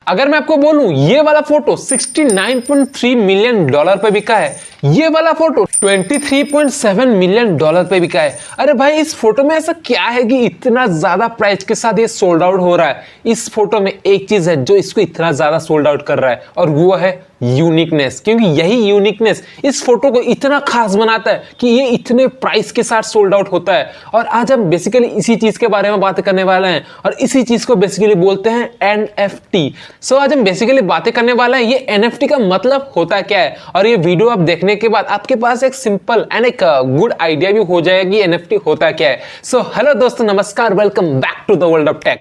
अगर मैं आपको बोलूं ये वाला फोटो 69.3 मिलियन डॉलर पे बिका है, ये वाला फोटो 23.7 मिलियन डॉलर पे बिका है। अरे भाई इस फोटो में ऐसा क्या है कि इतना ज्यादा प्राइस के साथ ये सोल्ड आउट हो रहा है? इस फोटो में एक चीज है जो इसको इतना ज्यादा सोल्ड आउट कर रहा है और वो है यूनिकनेस। क्योंकि यही यूनिकनेस इस फोटो को इतना खास बनाता है कि ये इतने प्राइस के साथ सोल्ड आउट होता है। और आज हम बेसिकली इसी चीज के बारे में बात करने वाले हैं और इसी चीज को बेसिकली बोलते हैं NFT। सो आज हम बेसिकली बातें करने वाले हैं ये NFT का मतलब होता क्या है, और ये वीडियो आप देखने के बाद आपके पास एक सिंपल एंड एक गुड आइडिया भी हो जाएगा कि NFT होता क्या है। सो हेलो दोस्तों, नमस्कार, welcome back to the world of tech.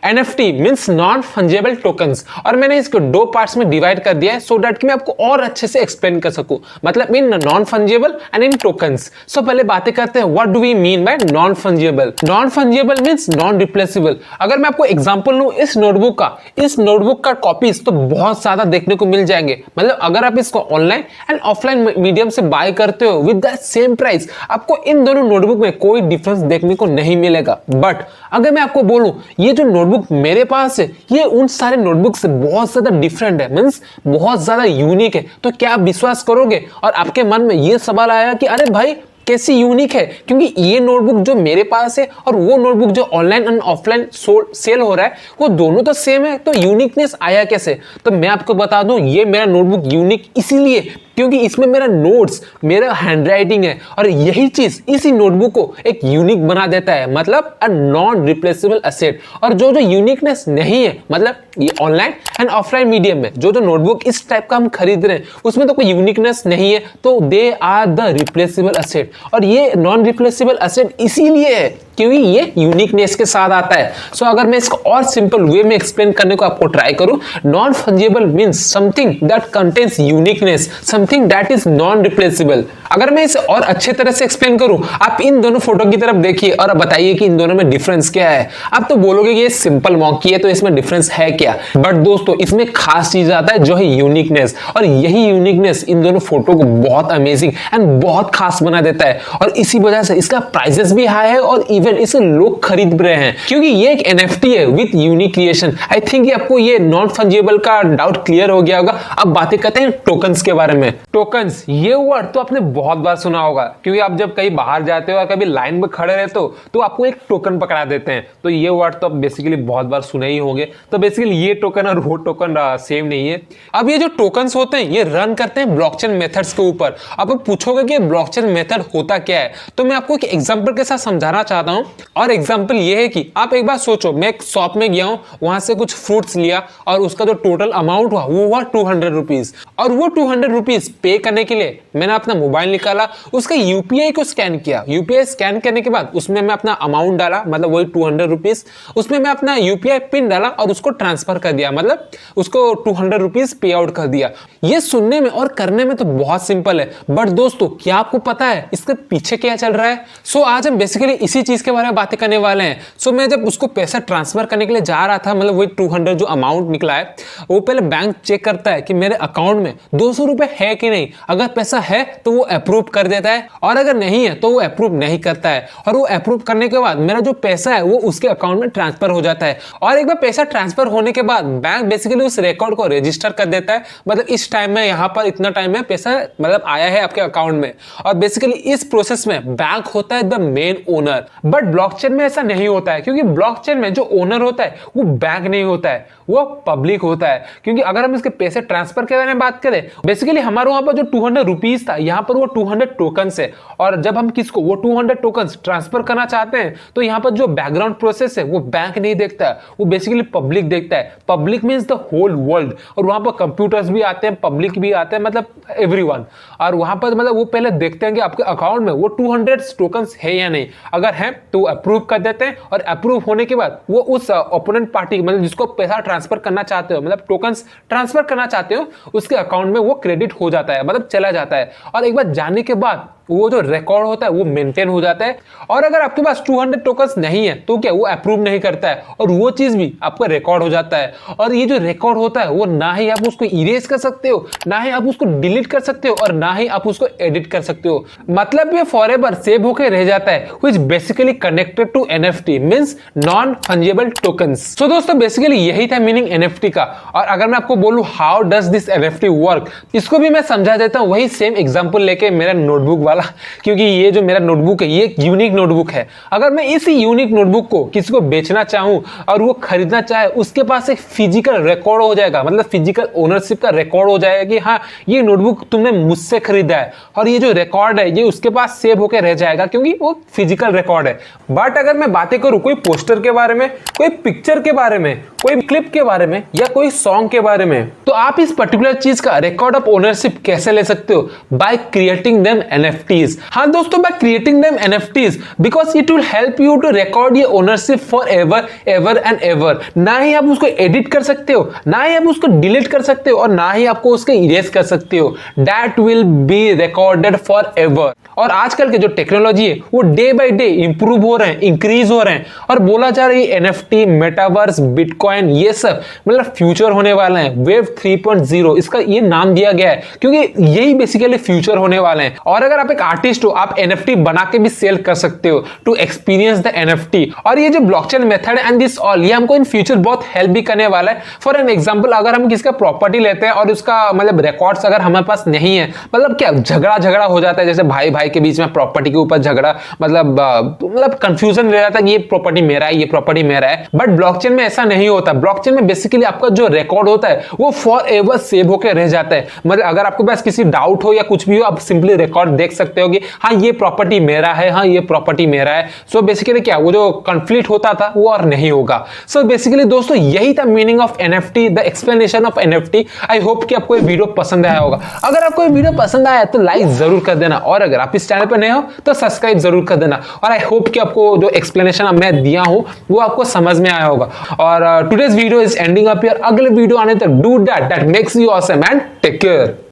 NFT means non fungible tokens, और मैंने इसको दो पार्ट्स में डिवाइड कर दिया है सो दैट कि मैं आपको और अच्छे से एक्सप्लेन कर सकूं, मतलब इन नॉन फंजेबल एंड इन टोकन्स। सो पहले बातें करते हैं what do we mean by non fungible. Non fungible means non replaceable. अगर मैं आपको एग्जांपल लूं इस नोटबुक का कॉपीज तो बहुत ज्यादा देखने को मिल जाएंगे। मतलब अगर आप इसको ऑनलाइन एंड ऑफलाइन मीडियम से बाय करते हो विद द सेम प्राइस, आपको इन दोनों नोटबुक में कोई डिफरेंस देखने को नहीं मिलेगा। बट अगर मैं आपको बोलूं ये जो नोटबुक मेरे पास है ये उन सारे नोटबुक से बहुत ज्यादा डिफरेंट है, मींस बहुत ज्यादा यूनिक है, तो क्या आप विश्वास करोगे? और आपके मन में ये सवाल आया कि अरे भाई कैसी यूनिक है, क्योंकि ये नोटबुक जो मेरे पास है और वो नोटबुक जो ऑनलाइन एंड ऑफलाइन सेल हो रहा है वो दोनों तो सेम है, तो यूनिकनेस आया कैसे? तो मैं आपको बता दूं ये मेरा नोटबुक यूनिक इसीलिए क्योंकि इसमें मेरा नोट्स, मेरा हैंडराइटिंग है, और यही चीज इसी नोटबुक को एक यूनिक बना देता है, मतलब अ नॉन रिप्लेसेबल एसेट। और जो यूनिकनेस नहीं है, मतलब ये ऑनलाइन एंड ऑफलाइन मीडियम में जो नोटबुक इस टाइप का हम खरीद रहे हैं उसमें तो कोई यूनिकनेस नहीं है, तो they are the replaceable asset. और ये नॉन रिप्लेसेबल एसेट इसीलिए है क्योंकि ये यूनिकनेस के साथ आता है। सो अगर मैं इसको और सिंपल वे में एक्सप्लेन करने को आपको ट्राई करूं, non fungible means something that contains uniqueness, something that is non replaceable. अगर मैं इसे और अच्छे तरह से एक्सप्लेन करूं, आप इन दोनों फोटो की तरफ देखिए और अब बताइए कि इन दोनों में डिफरेंस क्या है। आप तो बोलोगे कि ये सिंपल मॉन्की है तो इसमें डिफरेंस है क्या, बट दोस्तों इसमें खास चीज आता है जो है यूनिकनेस, और यही यूनिकनेस इन दोनों फोटो को बहुत अमेजिंग एंड बहुत खास बना देता है। और इसी वजह से इसका प्राइसेस भी हाई है और इसे लोग खरीद रहे हैं क्योंकि ये एक NFT है with unique creation. I think आपको ये नॉन फंजेबल का डाउट क्लियर हो गया होगा। अब बातें करते हैं टोकन्स के बारे में। टोकन्स ये वर्ड तो आपने बहुत बार सुना होगा, क्योंकि आप जब कहीं बाहर जाते हो और कभी लाइन में खड़े रहते हो तो आपको एक टोकन पकड़ा देते हैं, तो ये वर्ड तो आप बेसिकली बहुत बार सुने ही होंगे। तो बेसिकली ये टोकन और वो टोकन सेम नहीं है। अब ये जो टोकन्स होते हैं ये रन करते हैं ब्लॉकचेन मेथड्स के ऊपर। अब आप पूछोगे कि ब्लॉकचेन मेथड होता क्या है, तो मैं आपको एक एग्जांपल के साथ समझाना चाहता हूं। और एग्जांपल ये है कि आप एक बार सोचो, मैं एक शॉप में गया हूं, वहां से कुछ फ्रूट्स लिया और उसका जो टोटल अमाउंट हुआ वो हुआ 200 रुपीज, और वो 200 रुपीज पे करने के लिए मैंने अपना मोबाइल निकाला, उसका यूपीआई को स्कैन किया। यूपीआई स्कैन करने के बाद उसमें मैं अपना अमाउंट डाला, मतलब वही 200 रुपीज, उसमें मैं अपना यूपीआई पिन डाला और उसको ट्रांसफर कर दिया, मतलब उसको 200 रुपीज पे आउट कर दिया। ये सुनने में और करने में तो बहुत सिंपल है, बट दोस्तों क्या आपको पता है इसके पीछे क्या चल रहा है? सो आज हम बेसिकली इसी चीज के बारे में बातें करने वाले हैं। सो मैं जब उसको पैसा ट्रांसफर करने के लिए जा रहा था, मतलब वही 200 जो अमाउंट निकला है, वो पहले बैंक चेक करता है कि मेरे अकाउंट में 200 रुपए है कि नहीं। अगर पैसा है तो वो अप्रूव कर देता है, और अगर नहीं है तो वो अप्रूव नहीं करता है। और वो अप्रूव करने के बाद मेरा जो पैसा है वो उसके अकाउंट में ट्रांसफर हो जाता है। और एक बार पैसा ट्रांसफर होने के बाद बैंक बेसिकली उस रिकॉर्ड को रजिस्टर कर देता है, मतलब इस टाइम में यहाँ पर इतना टाइम में पैसा मतलब आया है आपके अकाउंट में। और बेसिकली इस प्रोसेस में बैंक होता है the main owner. But blockchain में ऐसा नहीं होता है, क्योंकि ब्लॉकचेन में जो ओनर होता है वो बैंक नहीं होता है, वो पब्लिक होता है। क्योंकि अगर हम इसके पैसे ट्रांसफर के बारे में बात करें, बेसिकली हमारे वहां पर जो 200 रुपीज था, यहाँ पर वो 200 टोकन्स है। और जब हम किसको वो 200 टोकन्स ट्रांसफर करना चाहते हैं तो यहाँ पर जो बैकग्राउंड प्रोसेस है वो बैंक नहीं देखता है, वो बेसिकली पब्लिक देखता है। Public means the whole world, और वहां पर कंप्यूटर्स भी आते हैं, पब्लिक भी आते हैं, मतलब एवरीवन। और वहां पर मतलब वो पहले देखते हैं कि आपके अकाउंट में वो 200 टोकन्स है या नहीं। अगर है तो अप्रूव कर देते हैं, और अप्रूव होने के बाद वो उस ओपोनेंट पार्टी, मतलब जिसको पैसा ट्रांसफर करना चाहते हो, मतलब टोकन्स ट्रांसफर करना चाहते हो, उसके अकाउंट में वो क्रेडिट हो जाता है, मतलब चला जाता है। और एक बार जाने के बाद वो जो रिकॉर्ड होता है वो मेंटेन हो जाता है। और अगर आपके पास 200 टोकन्स नहीं है तो क्या वो अप्रूव नहीं करता है और वो चीज भी आपका रिकॉर्ड हो जाता है। और ये जो रिकॉर्ड होता है वो ना ही आप उसको इरेज कर सकते हो, ना ही आप उसको डिलीट कर सकते हो और ना ही आप उसको एडिट कर सकते हो। मतलब ये फॉरएवर सेव होकर रह जाता है, which basically connected to NFT means non fungible tokens. So दोस्तों बेसिकली यही था मीनिंग एनएफटी का। और अगर मैं आपको बोलूं how does this NFT work, इसको भी मैं समझा देता हूं वही सेम एग्जांपल लेके मेरा नोटबुक वाला, क्योंकि ये जो मेरा नोटबुक है ये एक यूनिक नोटबुक है। अगर मैं इसी यूनिक नोटबुक को किसी को बेचना चाहूं और वो खरीदना चाहे, उसके पास एक फिजिकल रिकॉर्ड हो जाएगा, मतलब फिजिकल ओनरशिप का रिकॉर्ड हो जाएगा कि हाँ ये नोटबुक तुमने मुझसे खरीदा है, और ये जो रिकॉर्ड है ये उसके पास सेव होकर रह जाएगा क्योंकि वो फिजिकल रिकॉर्ड है। बट अगर मैं बातें करूं कोई पोस्टर के बारे में, कोई पिक्चर के बारे में, कोई क्लिप के बारे में या कोई सॉन्ग के बारे में, तो आप इस पर्टिकुलर चीज का रिकॉर्ड ऑफ ओनरशिप कैसे ले सकते हो? By creating them NFTs. हाँ दोस्तों, by creating them NFTs because it will help you to record ये ownership for ever ever and ever. ना ही आप उसको एडिट कर सकते हो, ना ही आप उसको डिलीट कर सकते हो और ना ही आपको उसको इरेज कर सकते हो। That will be recorded for ever. और आजकल के जो टेक्नोलॉजी है वो डे बाय डे इंप्रूव हो रहे हैं, इंक्रीज हो रहे हैं, और बोला जा रहा है एनएफटी, मेटावर्स, बिटकॉइन, ये सब मतलब फ्यूचर होने वाले हैं। वेब 3.0 इसका ये नाम दिया गया है क्योंकि यही बेसिकली फ्यूचर होने वाले हैं। और अगर आप एक आर्टिस्ट हो, आप एनएफटी बना के भी सेल कर सकते हो टू एक्सपीरियंस द एनएफटी। और ये जो blockchain method and this all, ये हमको इन फ्यूचर बहुत हेल्प भी करने वाला है। फॉर एन एग्जांपल, अगर हम किसका प्रॉपर्टी लेते हैं और उसका मतलब रिकॉर्ड्स अगर हमारे पास नहीं है, मतलब क्या झगड़ा हो जाता है, जैसे भाई भाई के बीच में प्रॉपर्टी के ऊपर झगड़ा, मतलब कंफ्यूजन रह जाता है कि ये प्रॉपर्टी मेरा है, ये प्रॉपर्टी मेरा है। बट ब्लॉकचेन में ऐसा नहीं होता। ब्लॉकचेन में बेसिकली आपका जो रिकॉर्ड होता है वो फॉर एवर सेव होकर रह जाता है। मतलब अगर आपके पास किसी डाउट हो या कुछ भी हो, आप सिंपली रिकॉर्ड देख सकते हो कि हाँ ये प्रॉपर्टी मेरा है, हाँ ये प्रॉपर्टी मेरा है। सो बेसिकली क्या वो जो कॉन्फ्लिक्ट होता था वो और नहीं होगा। सो बेसिकली दोस्तों यही था meaning of NFT, the explanation of NFT. I hope कि आपको ये वीडियो पसंद आया होगा। अगर आपको ये वीडियो पसंद आया तो लाइक जरूर कर देना, और अगर आप इस चैनल पर नए हो तो सब्सक्राइब जरूर कर देना। और आई होप कि आपको जो एक्सप्लेनेशन मैं दिया हूं वो आपको समझ में आया होगा। और today's video is ending up here. अगले वीडियो आने तक do that makes you awesome and take care.